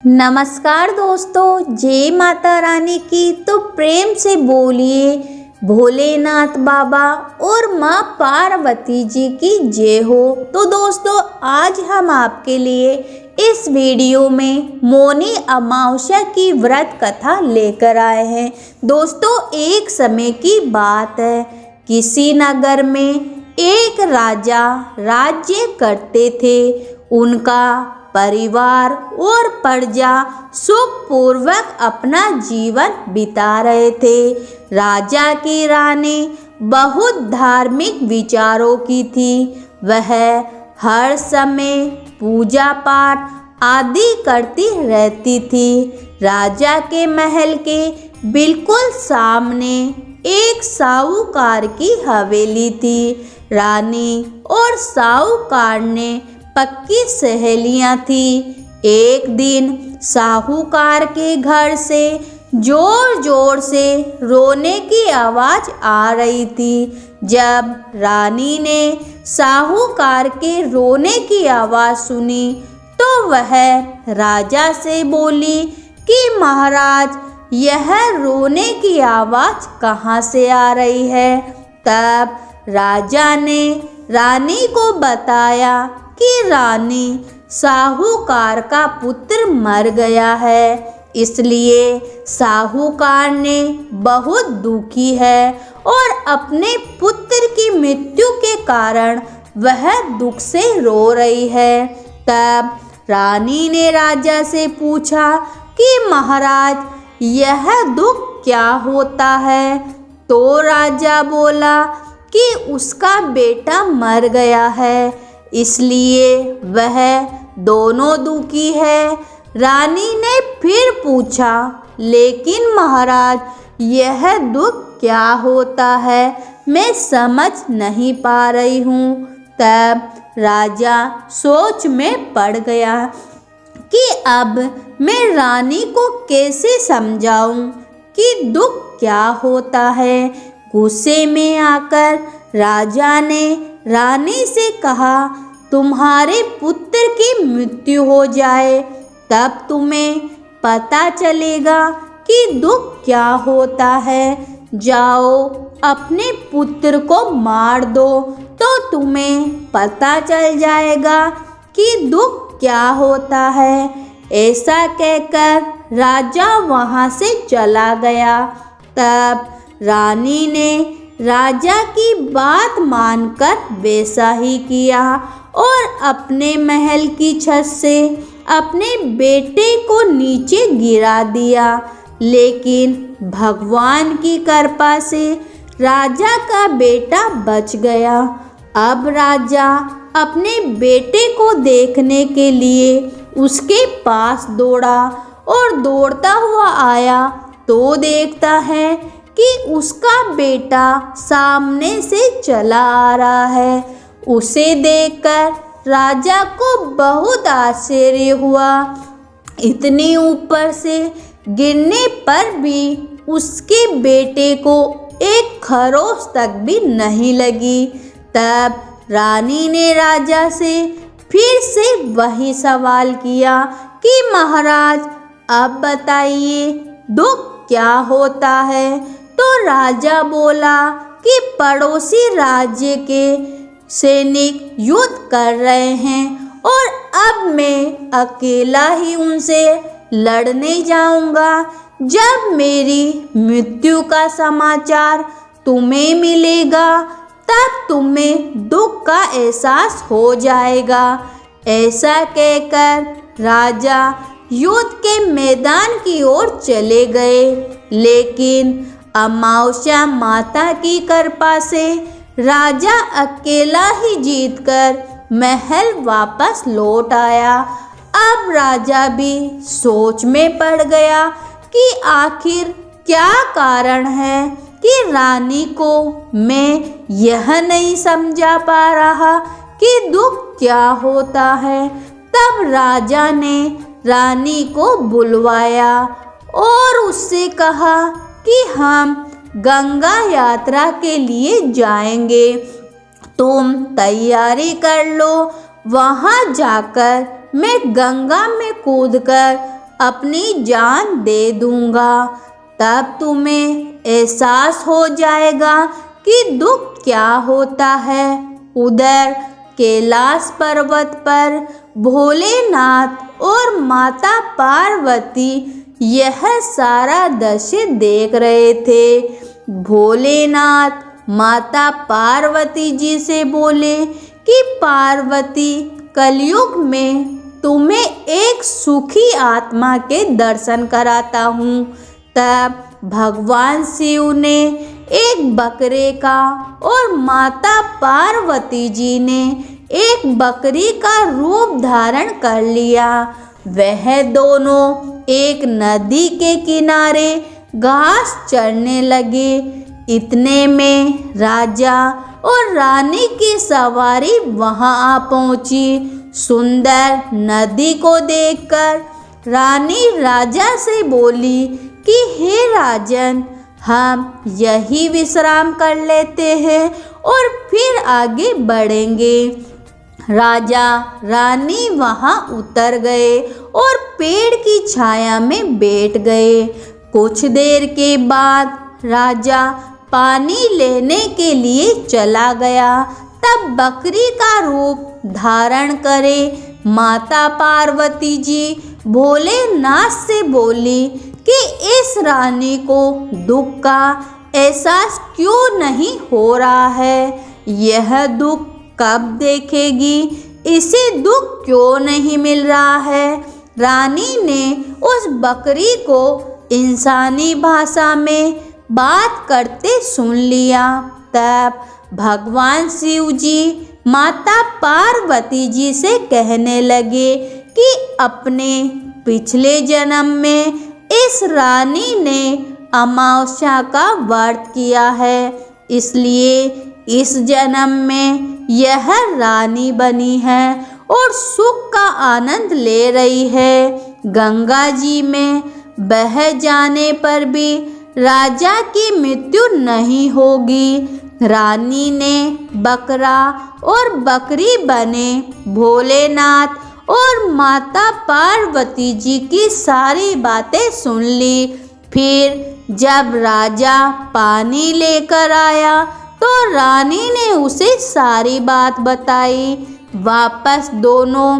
नमस्कार दोस्तों, जय माता रानी की। तो प्रेम से बोलिए भोलेनाथ बाबा और माँ पार्वती जी की जय हो। तो दोस्तों, आज हम आपके लिए इस वीडियो में मौनी अमावस्या की व्रत कथा लेकर आए हैं। दोस्तों, एक समय की बात है, किसी नगर में एक राजा राज्य करते थे। उनका परिवार और प्रजा सुखपूर्वक अपना जीवन बिता रहे थे। राजा की रानी बहुत धार्मिक विचारों की थी। वह हर समय पूजा पाठ आदि करती रहती थी। राजा के महल के बिल्कुल सामने एक साहूकार की हवेली थी। रानी और साहूकार ने पक्की सहेलियां थी। एक दिन साहूकार के घर से जोर जोर से रोने की आवाज आ रही थी। जब रानी ने साहूकार के रोने की आवाज सुनी तो वह राजा से बोली कि महाराज, यह रोने की आवाज कहाँ से आ रही है। तब राजा ने रानी को बताया कि रानी, साहूकार का पुत्र मर गया है, इसलिए साहूकार ने बहुत दुखी है और अपने पुत्र की मृत्यु के कारण वह दुख से रो रही है। तब रानी ने राजा से पूछा कि महाराज, यह दुख क्या होता है। तो राजा बोला कि उसका बेटा मर गया है, इसलिए वह दोनों दुखी है। रानी ने फिर पूछा, लेकिन महाराज, यह दुख क्या होता है, मैं समझ नहीं पा रही हूँ। तब राजा सोच में पड़ गया कि अब मैं रानी को कैसे समझाऊं कि दुख क्या होता है। गुस्से में आकर राजा ने रानी से कहा, तुम्हारे पुत्र की मृत्यु हो जाए तब तुम्हें पता चलेगा कि दुख क्या होता है। जाओ अपने पुत्र को मार दो तो तुम्हें पता चल जाएगा कि दुख क्या होता है। ऐसा कहकर राजा वहाँ से चला गया। तब रानी ने राजा की बात मानकर वैसा ही किया और अपने महल की छत से अपने बेटे को नीचे गिरा दिया। लेकिन भगवान की कृपा से राजा का बेटा बच गया। अब राजा अपने बेटे को देखने के लिए उसके पास दौड़ा और दौड़ता हुआ आया तो देखता है कि उसका बेटा सामने से चला आ रहा है। उसे देखकर राजा को बहुत आश्चर्य हुआ। इतनी ऊपर से गिरने पर भी उसके बेटे को एक खरोंच तक भी नहीं लगी। तब रानी ने राजा से फिर से वही सवाल किया कि महाराज, अब बताइए दुख क्या होता है। तो राजा बोला कि पड़ोसी राज्य के सैनिक युद्ध कर रहे हैं और अब मैं अकेला ही उनसे लड़ने जाऊंगा। जब मेरी मृत्यु का समाचार तुम्हें मिलेगा तब तुम्हें दुख का एहसास हो जाएगा। ऐसा कहकर राजा युद्ध के मैदान की ओर चले गए। लेकिन अमावस्या माता की कृपा से राजा अकेला ही जीतकर महल वापस लौट आया। अब राजा भी सोच में पड़ गया कि आखिर क्या कारण है कि रानी को मैं यह नहीं समझा पा रहा कि दुख क्या होता है। तब राजा ने रानी को बुलवाया और उससे कहा कि हम गंगा यात्रा के लिए जाएंगे, तुम तैयारी कर लो। वहाँ जाकर मैं गंगा में कूदकर अपनी जान दे दूंगा। तब तुम्हें एहसास हो जाएगा कि दुख क्या होता है। उधर कैलाश पर्वत पर भोलेनाथ और माता पार्वती यह सारा दृश्य देख रहे थे। भोलेनाथ माता पार्वती जी से बोले कि पार्वती, कलयुग में तुम्हें एक सुखी आत्मा के दर्शन कराता हूँ। तब भगवान शिव ने एक बकरे का और माता पार्वती जी ने एक बकरी का रूप धारण कर लिया। वह दोनों एक नदी के किनारे घास चरने लगे। इतने में राजा और रानी की सवारी वहां आ पहुंची। सुंदर नदी को देखकर रानी राजा से बोली कि हे राजन, हम यही विश्राम कर लेते हैं और फिर आगे बढ़ेंगे। राजा रानी वहां उतर गए और पेड़ की छाया में बैठ गए। कुछ देर के बाद राजा पानी लेने के लिए चला गया। तब बकरी का रूप धारण करे माता पार्वती जी भोलेनाथ से बोली कि इस रानी को दुख का एहसास क्यों नहीं हो रहा है। यह दुख कब देखेगी, इसे दुख क्यों नहीं मिल रहा है। रानी ने उस बकरी को इंसानी भाषा में बात करते सुन लिया। तब भगवान शिव जी माता पार्वती जी से कहने लगे कि अपने पिछले जन्म में इस रानी ने अमावस्या का व्रत किया है, इसलिए इस जन्म में यह रानी बनी है और सुख का आनंद ले रही है। गंगा जी में बह जाने पर भी राजा की मृत्यु नहीं होगी। रानी ने बकरा और बकरी बने भोलेनाथ और माता पार्वती जी की सारी बातें सुन ली। फिर जब राजा पानी लेकर आया तो रानी ने उसे सारी बात बताई। वापस दोनों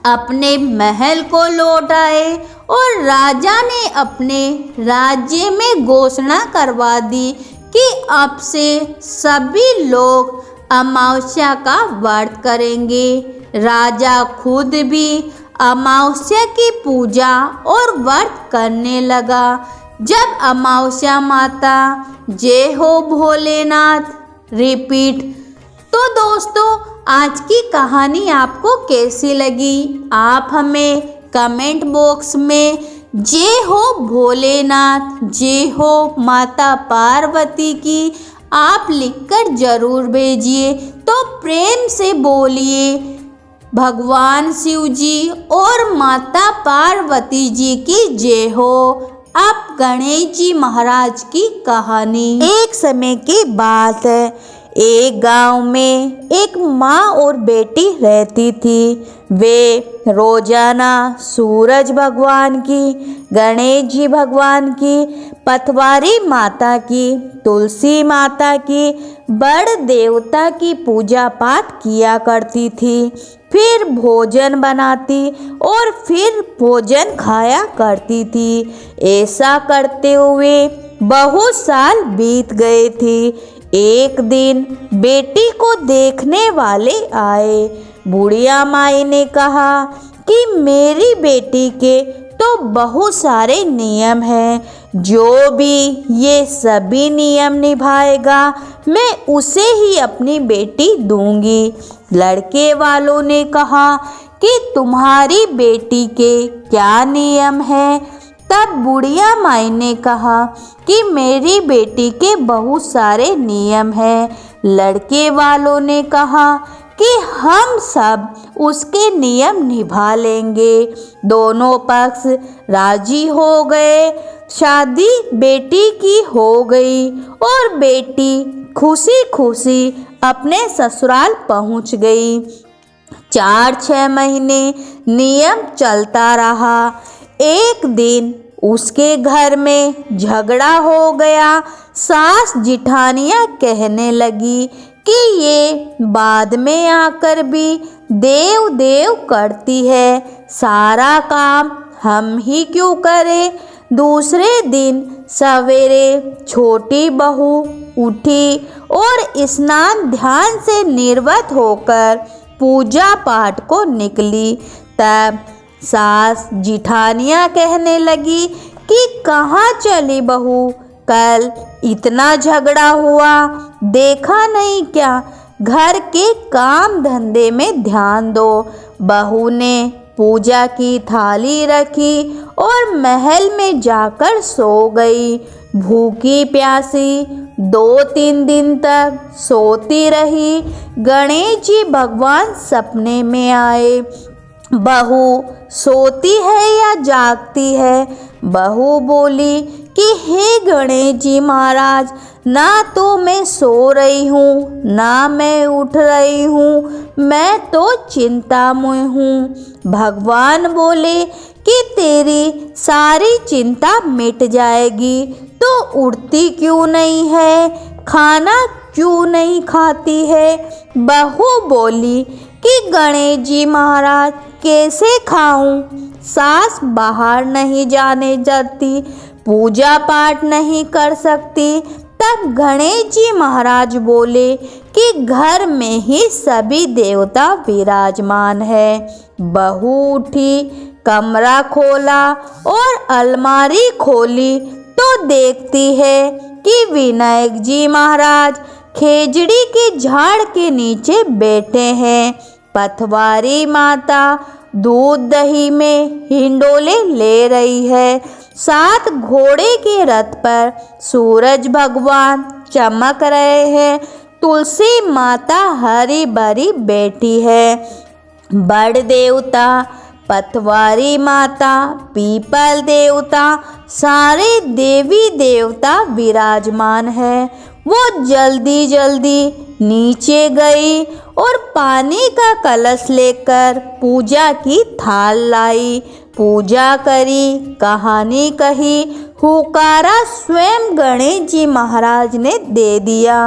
अपने महल को लौट आए और राजा ने अपने राज्य में घोषणा करवा दी कि अब से सभी लोग अमावस्या का व्रत करेंगे। राजा खुद भी अमावस्या की पूजा और व्रत करने लगा। जब अमावस्या माता जय हो भोलेनाथ रिपीट। तो दोस्तों, आज की कहानी आपको कैसी लगी, आप हमें कमेंट बॉक्स में जय हो भोलेनाथ, जय हो माता पार्वती की आप लिखकर जरूर भेजिए। तो प्रेम से बोलिए भगवान शिव जी और माता पार्वती जी की जय हो। अब गणेश जी महाराज की कहानी। एक समय की बात है, एक गांव में एक माँ और बेटी रहती थी। वे रोजाना सूरज भगवान की, गणेश जी भगवान की, पतवारी माता की, तुलसी माता की, बड़ देवता की पूजा पाठ किया करती थी। फिर भोजन बनाती और फिर भोजन खाया करती थी। ऐसा करते हुए बहुत साल बीत गए थे। एक दिन बेटी को देखने वाले आए। बुढ़िया माई ने कहा कि मेरी बेटी के तो बहुत सारे नियम हैं, जो भी ये सभी नियम निभाएगा मैं उसे ही अपनी बेटी दूंगी। लड़के वालों ने कहा कि तुम्हारी बेटी के क्या नियम हैं? तब बुढ़िया माई ने कहा कि मेरी बेटी के बहुत सारे नियम हैं। लड़के वालों ने कहा कि हम सब उसके नियम निभा लेंगे। दोनों पक्ष राजी हो गए। शादी बेटी की हो गई और बेटी खुशी खुशी अपने ससुराल पहुंच गई। 4-6 महीने नियम चलता रहा। एक दिन उसके घर में झगड़ा हो गया। सास जिठानियाँ कहने लगी कि ये बाद में आकर भी देव देव करती है, सारा काम हम ही क्यों करें। दूसरे दिन सवेरे छोटी बहू उठी और स्नान ध्यान से निर्वत होकर पूजा पाठ को निकली। तब सास जिठानियाँ कहने लगी कि कहाँ चली बहू, कल इतना झगड़ा हुआ, देखा नहीं क्या, घर के काम धंधे में ध्यान दो। बहू ने पूजा की थाली रखी और महल में जाकर सो गई। भूखी प्यासी 2-3 दिन तक सोती रही। गणेश जी भगवान सपने में आए। बहू सोती है या जागती है? बहू बोली कि हे गणेश जी महाराज, ना तो मैं सो रही हूँ ना मैं उठ रही हूँ, मैं तो चिंता में हूँ। भगवान बोले कि तेरी सारी चिंता मिट जाएगी, तो उठती क्यों नहीं है, खाना क्यों नहीं खाती है? बहू बोली कि गणेश जी महाराज कैसे खाऊं, सास बाहर नहीं जाने जाती, पूजा पाठ नहीं कर सकती। तब गणेश जी महाराज बोले कि घर में ही सभी देवता विराजमान है। बहू उठी, कमरा खोला और अलमारी खोली तो देखती है कि विनायक जी महाराज खेजड़ी के झाड़ के नीचे बैठे हैं। पथवारी माता दूध दही में हिंडोले ले रही है। साथ घोड़े के रथ पर सूरज भगवान चमक रहे हैं। तुलसी माता हरी भरी बैठी है। बड़ देवता, पथवारी माता, पीपल देवता, सारे देवी देवता विराजमान है। वो जल्दी जल्दी नीचे गई और पानी का कलश लेकर पूजा की थाल लाई। पूजा करी, कहानी कही, हुकारा स्वयं गणेश जी महाराज ने दे दिया।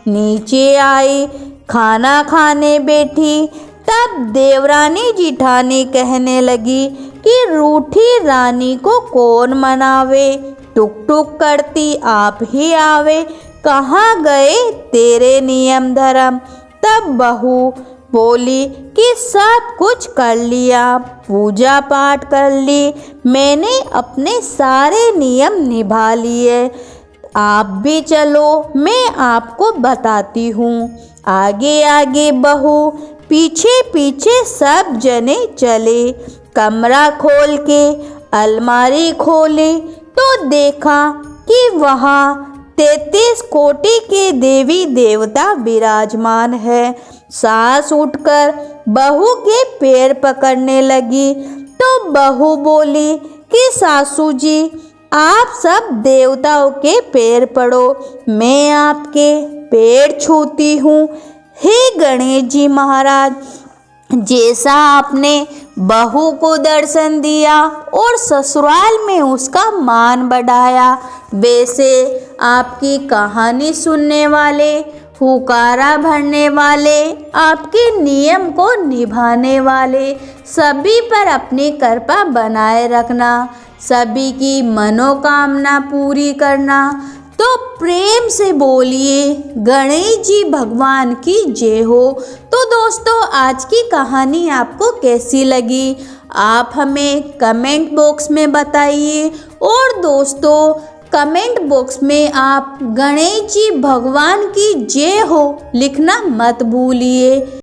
नीचे आई, खाना खाने बैठी। तब देवरानी जिठानी कहने लगी कि रूठी रानी को कौन मनावे, टुक टुक करती आप ही आवे, कहाँ गए तेरे नियम धर्म। तब बहू बोली कि सब कुछ कर लिया, पूजा पाठ कर ली, मैंने अपने सारे नियम निभा लिए, आप भी चलो मैं आपको बताती हूँ। आगे आगे बहू, पीछे पीछे सब जने चले। कमरा खोल के अलमारी खोली तो देखा कि वहाँ 33 कोटि के देवी देवता विराजमान है। सास उठकर बहू के पैर पकड़ने लगी तो बहू बोली कि सासू जी, आप सब देवताओं के पैर पड़ो, मैं आपके पैर छूती हूँ। हे गणेश जी महाराज, जैसा आपने बहू को दर्शन दिया और ससुराल में उसका मान बढ़ाया, वैसे आपकी कहानी सुनने वाले, हुकारा भरने वाले, आपके नियम को निभाने वाले सभी पर अपनी कृपा बनाए रखना, सभी की मनोकामना पूरी करना। तो प्रेम से बोलिए गणेश जी भगवान की जय हो। तो दोस्तों, आज की कहानी आपको कैसी लगी आप हमें कमेंट बॉक्स में बताइए। और दोस्तों, कमेंट बॉक्स में आप गणेश जी भगवान की जय हो लिखना मत भूलिए।